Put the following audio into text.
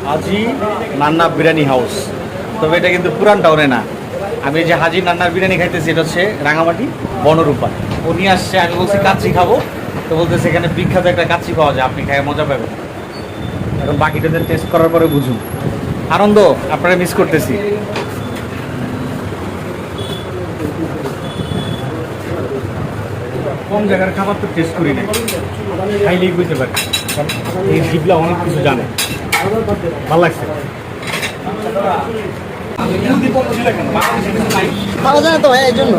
হাজি Nanna biryani house, তবে এটা কিন্তু পুরান টাউনে না। আমি যে হাজি নান্নার বিরিয়ানি খাইতেছি এটা হচ্ছে রাঙামাটি বনরূপা। ও নিয়ে আসছে, আমি বলছি কাচ্চি খাবো, তো বলতেছে এখানে বিখ্যাত একটা কাচ্চি পাওয়া যায়, আপনি খাই মজা পাবেন। এখন বাকিটাদের টেস্ট করার পরে বুঝুন। আনন্দ, আপনারা মিস করতেছি। কম জায়গার খাবার তো টেস্ট করি না, খাইলেই বুঝতে পারি, কারণ এই জিবলা অনেক কিছু জানে। ভালো লাগছে। পাওয়া যায় না তো ভাই, এই জন্য।